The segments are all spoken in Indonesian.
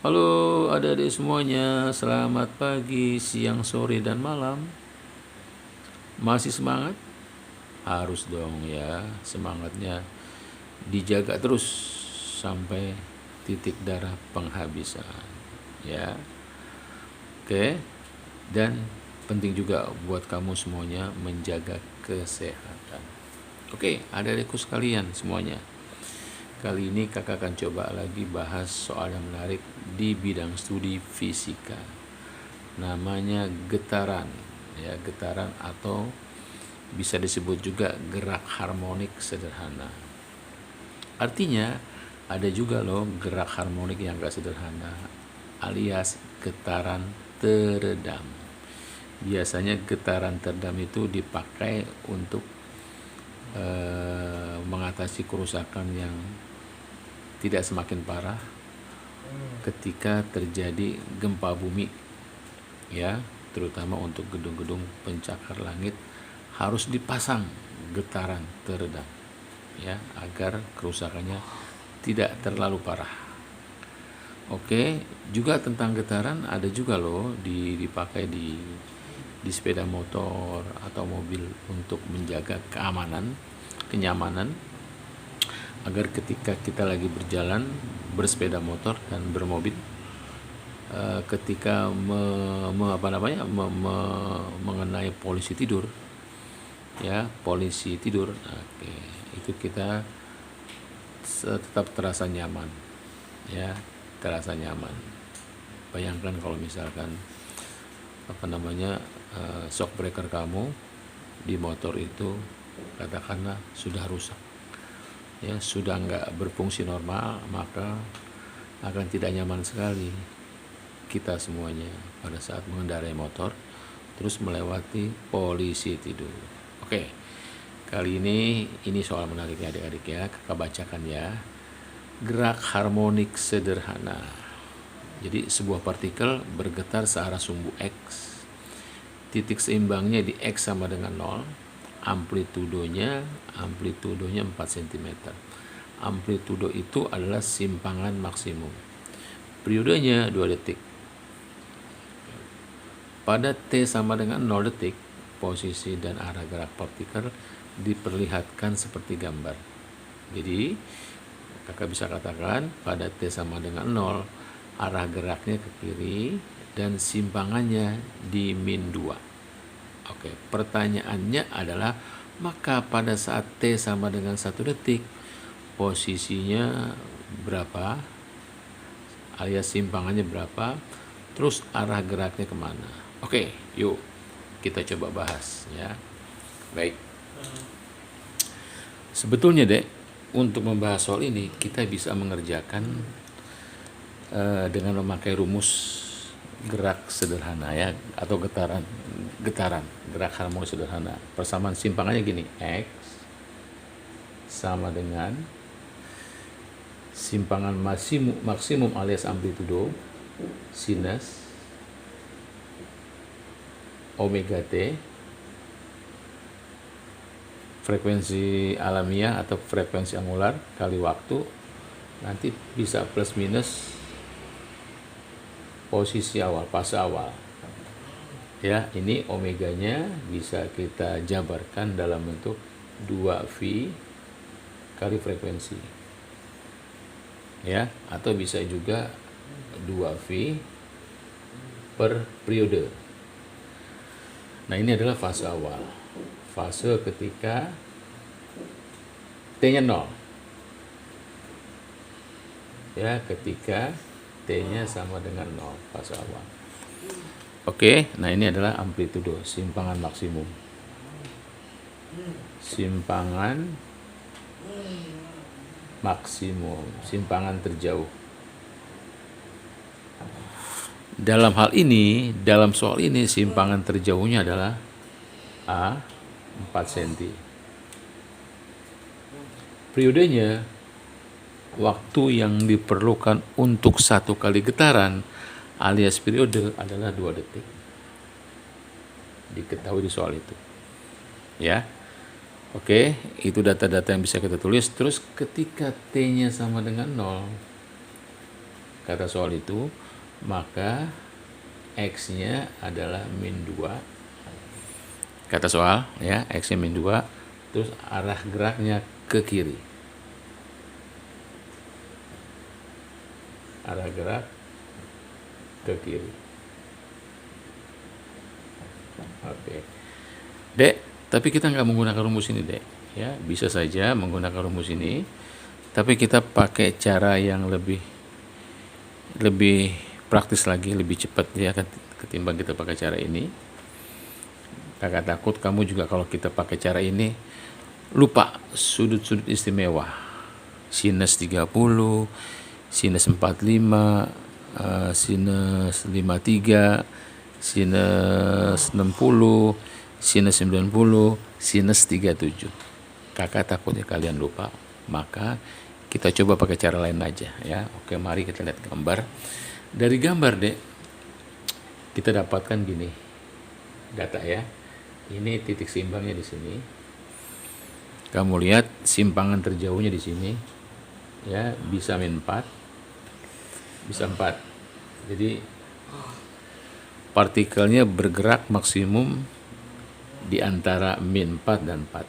Halo adik-adik semuanya, selamat pagi, siang, sore, dan malam. Masih semangat? Harus dong ya, semangatnya dijaga terus sampai titik darah penghabisan. Ya, oke. Dan penting juga buat kamu semuanya menjaga kesehatan. Oke, adik-adikku sekalian semuanya. Kali ini kakak akan coba lagi bahas soal yang menarik di bidang studi fisika. Namanya getaran, ya, getaran atau bisa disebut juga gerak harmonik sederhana. Artinya ada juga loh gerak harmonik yang gak sederhana, alias getaran teredam. Biasanya getaran teredam itu dipakai untuk mengatasi kerusakan yang tidak semakin parah ketika terjadi gempa bumi, ya, terutama untuk gedung-gedung pencakar langit harus dipasang getaran teredam, ya, agar kerusakannya tidak terlalu parah. Oke, juga tentang getaran ada juga loh dipakai di sepeda motor atau mobil untuk menjaga keamanan, kenyamanan, agar ketika kita lagi berjalan bersepeda motor dan bermobil, ketika mengenai polisi tidur, ya, polisi tidur, oke, itu kita tetap terasa nyaman, ya, terasa nyaman. Bayangkan kalau misalkan shock breaker kamu di motor itu katakanlah sudah rusak, ya, sudah nggak berfungsi normal, maka akan tidak nyaman sekali kita semuanya pada saat mengendarai motor terus melewati polisi tidur. Oke, kali ini soal menarik ya adik-adik ya, kakak bacakan ya. Gerak harmonik sederhana. Jadi sebuah partikel bergetar searah sumbu X, titik seimbangnya di X sama dengan 0, amplitudonya 4 cm. Amplitudo itu adalah simpangan maksimum. Periodenya 2 detik. Pada T sama dengan 0 detik, posisi dan arah gerak partikel diperlihatkan seperti gambar. Jadi, kakak bisa katakan pada T sama dengan 0, arah geraknya ke kiri dan simpangannya di min 2. Oke, pertanyaannya adalah, maka pada saat T sama dengan 1 detik, posisinya berapa, alias simpangannya berapa, terus arah geraknya kemana? Oke, yuk kita coba bahas ya. Baik, sebetulnya dek, untuk membahas soal ini kita bisa mengerjakan dengan memakai rumus gerak sederhana ya, atau getaran gerak harmonis sederhana. Persamaan simpangannya gini, X sama dengan simpangan maksimum alias amplitudo sinus omega T, frekuensi alamiah atau frekuensi angular kali waktu, nanti bisa plus minus posisi awal, fase awal. Ya, ini omeganya bisa kita jabarkan dalam bentuk 2V kali frekuensi. Ya, atau bisa juga 2V per periode. Nah, ini adalah fase awal. Fase ketika T-nya 0. Ya, ketika T-nya sama dengan 0, fase awal. Oke, nah ini adalah amplitudo, simpangan maksimum. Simpangan maksimum, simpangan terjauh. Dalam hal ini, dalam soal ini simpangan terjauhnya adalah A 4 cm. Periodenya, waktu yang diperlukan untuk 1 kali getaran alias periode adalah 2 detik. Diketahui di soal itu. Ya. Oke, itu data-data yang bisa kita tulis. Terus ketika T-nya sama dengan 0, kata soal itu, maka X-nya adalah min 2. Kata soal ya, X-nya min 2, terus arah geraknya ke kiri. Arah gerak ke kiri. Oke. Dek, tapi kita nggak menggunakan rumus ini, Dek. Ya, bisa saja menggunakan rumus ini, tapi kita pakai cara yang lebih praktis lagi, lebih cepat ya ketimbang kita pakai cara ini. Kakak takut kamu juga kalau kita pakai cara ini lupa sudut-sudut istimewa. Sinus 30, sinus 45, sinus 53, sinus 60, sinus 90, sinus 37. Kakak takutnya kalian lupa, maka kita coba pakai cara lain aja ya. Oke, mari kita lihat gambar. Dari gambar, Dek, kita dapatkan gini data ya. Ini titik seimbangnya di sini. Kamu lihat simpangan terjauhnya di sini ya, bisa min 4, bisa 4. Jadi partikelnya bergerak maksimum di antara min 4 dan 4.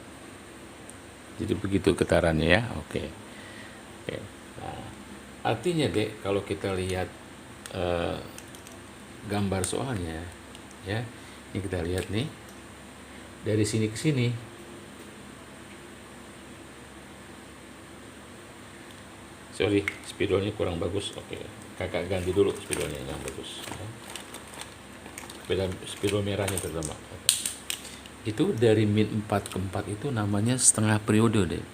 Jadi begitu getarannya ya. Oke. Nah, artinya, Dek, kalau kita lihat gambar soalnya ya, ini kita lihat nih dari sini ke sini. Sorry, spidolnya kurang bagus. Oke, kakak ganti dulu spidolnya yang bagus. Spidol merahnya terutama. Itu dari min 4 ke 4 itu namanya setengah periode, deh.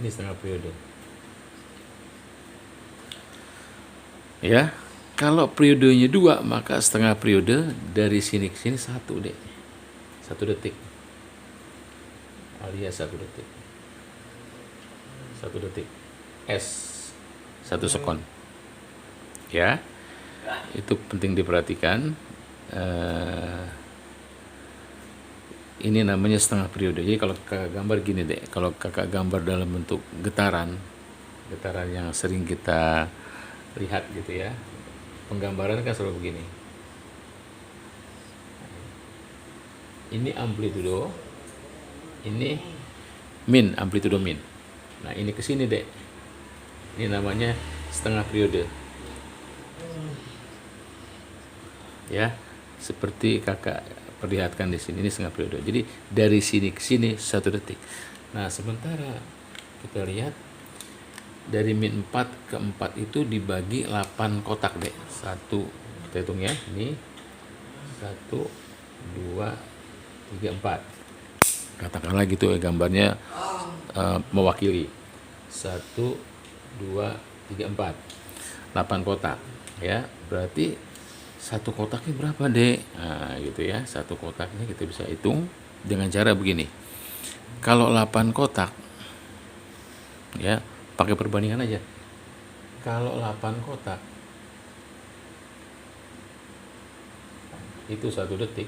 Ini setengah periode. Ya, kalau periodenya 2, maka setengah periode dari sini ke sini 1, deh. 1 detik. Alias 1 detik. 1 detik. S 1 sekon. Ya. Itu penting diperhatikan. Ini namanya setengah periode. Jadi kalau kakak gambar gini, deh, kalau kakak gambar dalam bentuk getaran yang sering kita lihat gitu ya, penggambaran kan selalu begini. Ini amplitudo, ini min, amplitudo min. Nah, ini ke sini, deh. Ini namanya setengah periode. Ya, seperti kakak perlihatkan di sini, ini setengah periode. Jadi dari sini ke sini 1 detik. Nah, sementara kita lihat dari min 4 ke 4 itu dibagi 8 kotak, deh. 1, kita hitung ya. Ini 1, 2, 3, 4. Katakanlah gitu ya, gambarnya mewakili 1, 2, 3, 4. 8 kotak ya. Berarti 1 kotaknya berapa, deh? Nah, gitu ya. 1 kotaknya kita bisa hitung dengan cara begini. Kalau 8 kotak ya, pakai perbandingan aja. Kalau 8 kotak itu 1 detik,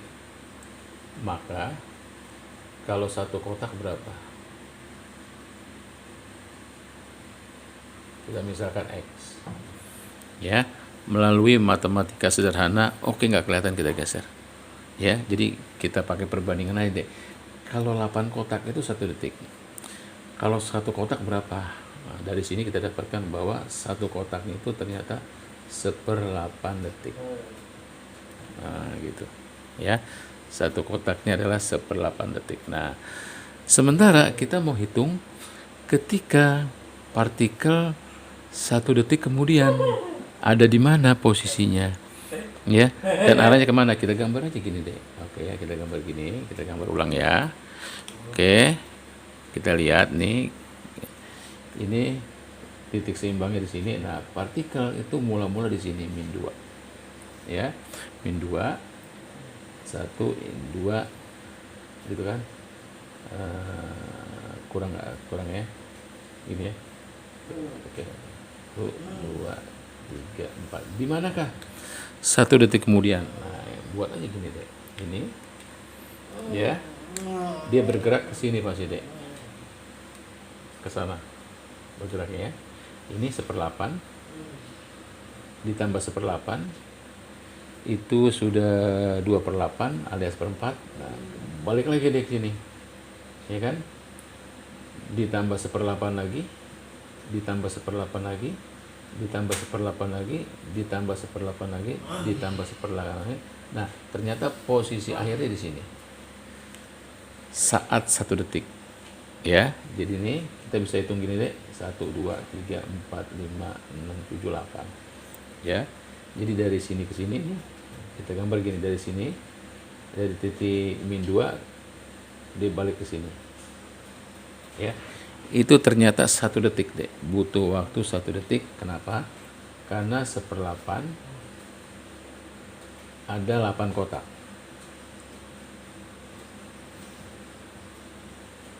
maka kalau 1 kotak berapa? Kita misalkan X ya, melalui matematika sederhana. Oke, nggak kelihatan, kita geser ya. Jadi kita pakai perbandingan aja, deh. Kalau 8 kotak itu 1 detik, kalau 1 kotak berapa? Nah, dari sini kita dapatkan bahwa 1 kotaknya itu ternyata 1/8 detik. Nah, gitu ya. 1 kotaknya adalah 1/8 detik. Nah, sementara kita mau hitung ketika partikel 1 detik kemudian ada di mana posisinya ya, dan arahnya kemana. Kita gambar aja gini, deh. Oke ya, kita gambar gini, kita gambar ulang ya. Oke, kita lihat nih, ini titik seimbangnya di sini. Nah, partikel itu mula-mula di sini min 2 ya, min 2, 1, 2 gitu kan. Kurang ya ini ya. Oke, 1, 2, 3, 4. Di manakah 1 detik kemudian? Nah, buat aja gini, deh. Ini ya, dia bergerak ke sini pasti, deh, ke sana bergeraknya ya. Ini 1/8 ditambah 1/8 itu sudah 2/8 alias per 4. Nah, balik lagi deh ke sini, ya kan? Ditambah 1/8 lagi, ditambah 1/8 lagi, ditambah 1/8 lagi, ditambah 1/8 lagi, ditambah 1/8 lagi. Nah, ternyata posisi akhirnya di sini saat 1 detik, ya. Jadi ini kita bisa hitung gini deh, 1 2 3 4 5 6 7 8, ya. Jadi dari sini ke sini nih, kita gambar gini, dari sini, dari titik min 2 dibalik ke sini, ya. Itu ternyata 1 detik deh, butuh waktu 1 detik. Kenapa? Karena 1/8 ada 8 kotak.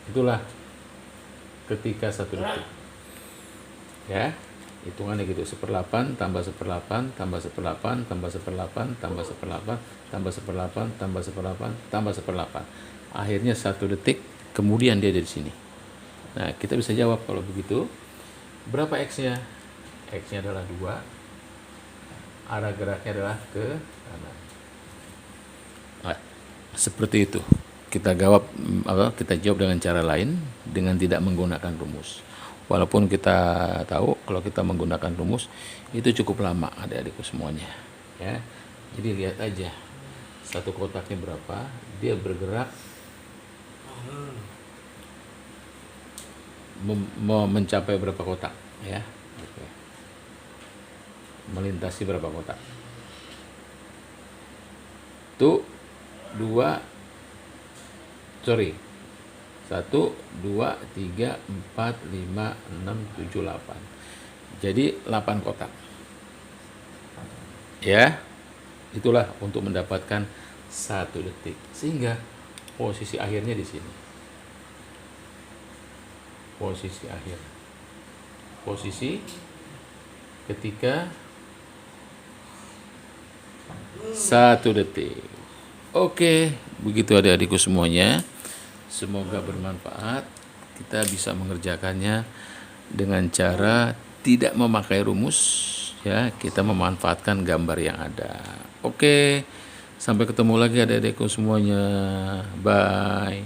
Itulah ketika 1 detik, ya. Hitungannya gitu, 1/8 tambah 1/8 tambah 1/8 tambah 1/8 tambah 1/8 tambah 1/8 tambah 1/8 tambah 1/8, akhirnya 1 detik, kemudian dia ada di sini. Nah, kita bisa jawab kalau begitu, berapa X-nya? X-nya adalah 2, arah geraknya adalah ke kanan. Nah, seperti itu. Kita jawab dengan cara lain, dengan tidak menggunakan rumus. Walaupun kita tahu kalau kita menggunakan rumus itu cukup lama, adik-adikku semuanya, ya. Jadi lihat aja satu kotaknya berapa, dia bergerak mencapai berapa kotak, ya. Oke. Melintasi berapa kotak. Tuh 1 2 3 4 5 6 7 8. Jadi 8 kotak, ya. Itulah untuk mendapatkan 1 detik, sehingga posisi akhirnya di sini. Posisi akhir, posisi ketika 1 detik. Oke, begitu adik-adikku semuanya. Semoga bermanfaat. Kita bisa mengerjakannya dengan cara tidak memakai rumus, ya. Kita memanfaatkan gambar yang ada. Oke, sampai ketemu lagi adik-adikku semuanya. Bye.